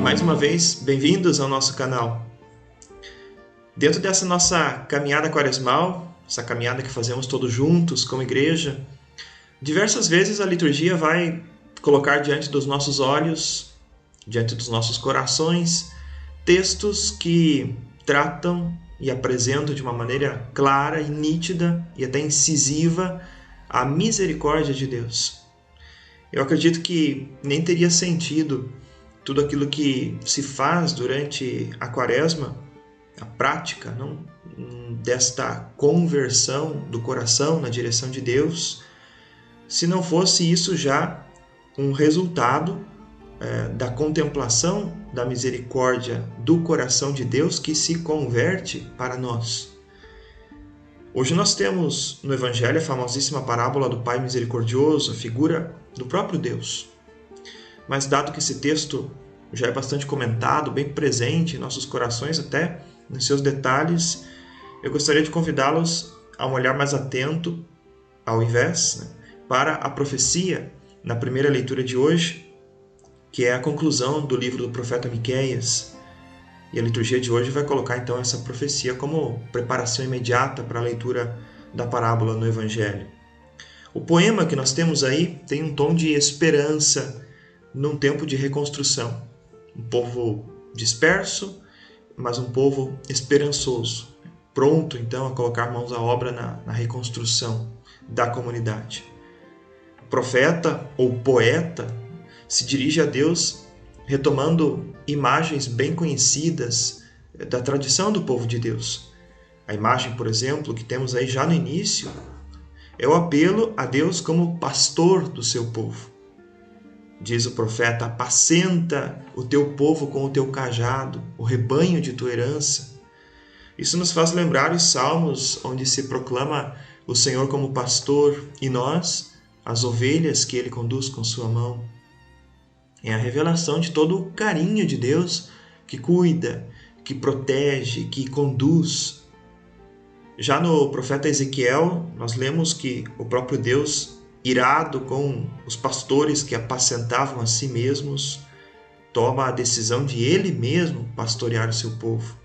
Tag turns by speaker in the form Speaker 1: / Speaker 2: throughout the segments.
Speaker 1: Mais uma vez, bem-vindos ao nosso canal. Dentro dessa nossa caminhada quaresmal, essa caminhada que fazemos todos juntos como igreja, diversas vezes a liturgia vai colocar diante dos nossos olhos, diante dos nossos corações, textos que tratam e apresentam de uma maneira clara e nítida e até incisiva a misericórdia de Deus. Eu acredito que nem teria sentido tudo aquilo que se faz durante a quaresma, a prática desta conversão do coração na direção de Deus, se não fosse isso já um resultado da contemplação da misericórdia do coração de Deus que se converte para nós. Hoje nós temos no Evangelho a famosíssima parábola do Pai Misericordioso, a figura do próprio Deus. Mas dado que esse texto já é bastante comentado, bem presente em nossos corações, até nos seus detalhes, eu gostaria de convidá-los a um olhar mais atento, ao invés, para a profecia na primeira leitura de hoje, que é a conclusão do livro do profeta Miqueias. E a liturgia de hoje vai colocar então essa profecia como preparação imediata para a leitura da parábola no Evangelho. O poema que nós temos aí tem um tom de esperança num tempo de reconstrução. Um povo disperso, mas um povo esperançoso, pronto então a colocar mãos à obra na reconstrução da comunidade. O profeta ou poeta se dirige a Deus retomando imagens bem conhecidas da tradição do povo de Deus. A imagem, por exemplo, que temos aí já no início, é o apelo a Deus como pastor do seu povo. Diz o profeta: apacenta o teu povo com o teu cajado, o rebanho de tua herança. Isso nos faz lembrar os salmos onde se proclama o Senhor como pastor e nós, as ovelhas que ele conduz com sua mão. É a revelação de todo o carinho de Deus que cuida, que protege, que conduz. Já no profeta Ezequiel, nós lemos que o próprio Deus, irado com os pastores que apacentavam a si mesmos, toma a decisão de ele mesmo pastorear o seu povo.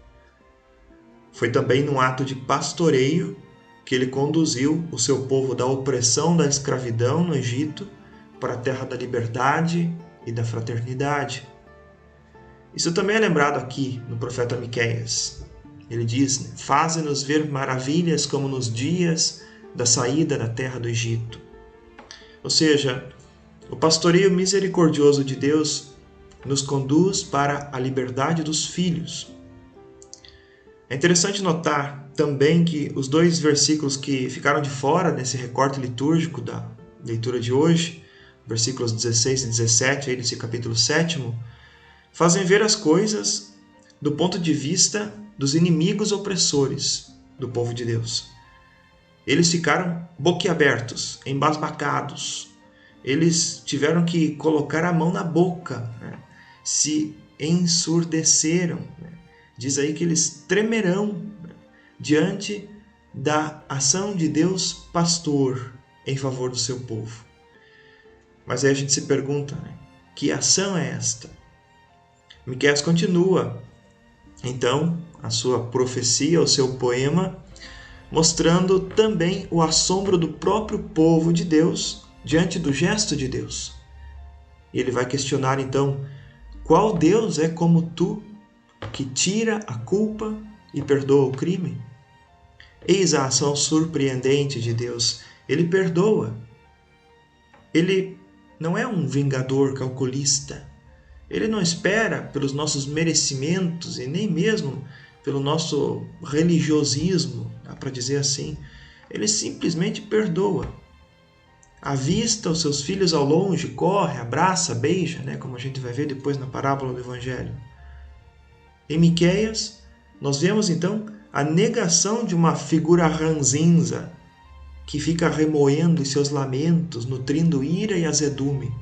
Speaker 1: Foi também num ato de pastoreio que ele conduziu o seu povo da opressão da escravidão no Egito para a terra da liberdade e da fraternidade. Isso também é lembrado aqui no profeta Miqueias. Ele diz: faze-nos ver maravilhas como nos dias da saída da terra do Egito. Ou seja, o pastoreio misericordioso de Deus nos conduz para a liberdade dos filhos. É interessante notar também que os dois versículos que ficaram de fora desse recorte litúrgico da leitura de hoje, versículos 16 e 17 aí desse capítulo 7, fazem ver as coisas do ponto de vista dos inimigos opressores do povo de Deus. Eles ficaram boquiabertos, embasbacados. Eles tiveram que colocar a mão na boca, se ensurdeceram. Diz aí que eles tremerão diante da ação de Deus pastor em favor do seu povo. Mas aí a gente se pergunta, que ação é esta? Miqueias continua, então, a sua profecia, o seu poema, mostrando também o assombro do próprio povo de Deus diante do gesto de Deus. E ele vai questionar, então, qual Deus é como tu, que tira a culpa e perdoa o crime? Eis a ação surpreendente de Deus. Ele perdoa. Ele não é um vingador calculista. Ele não espera pelos nossos merecimentos e nem mesmo pelo nosso religiosismo, dá para dizer assim. Ele simplesmente perdoa. Avista os seus filhos ao longe, corre, abraça, beija, como a gente vai ver depois na parábola do Evangelho. Em Miqueias, nós vemos então a negação de uma figura ranzinza que fica remoendo em seus lamentos, nutrindo ira e azedume.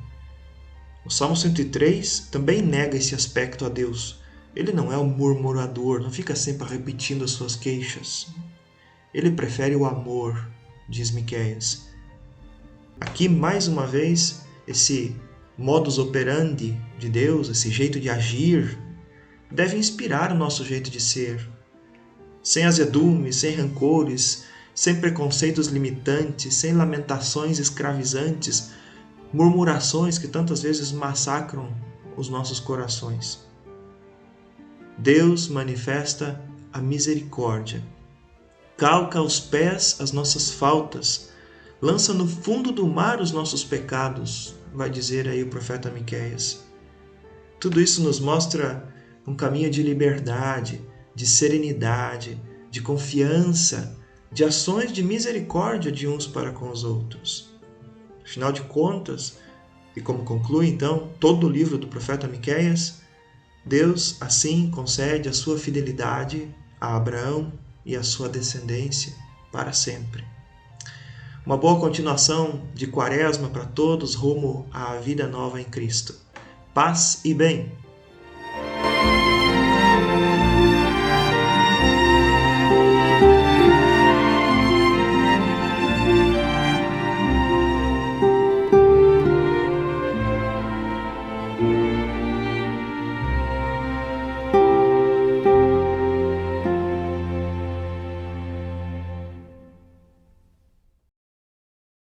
Speaker 1: O Salmo 103 também nega esse aspecto a Deus. Ele não é um murmurador, não fica sempre repetindo as suas queixas. Ele prefere o amor, diz Miqueias. Aqui, mais uma vez, esse modus operandi de Deus, esse jeito de agir, deve inspirar o nosso jeito de ser. Sem azedumes, sem rancores, sem preconceitos limitantes, sem lamentações escravizantes, murmurações que tantas vezes massacram os nossos corações. Deus manifesta a misericórdia, calca aos pés as nossas faltas, lança no fundo do mar os nossos pecados, vai dizer aí o profeta Miqueias. Tudo isso nos mostra um caminho de liberdade, de serenidade, de confiança, de ações de misericórdia de uns para com os outros. Afinal de contas, e como conclui então todo o livro do profeta Miqueias, Deus assim concede a sua fidelidade a Abraão e a sua descendência para sempre. Uma boa continuação de Quaresma para todos rumo à vida nova em Cristo. Paz e bem!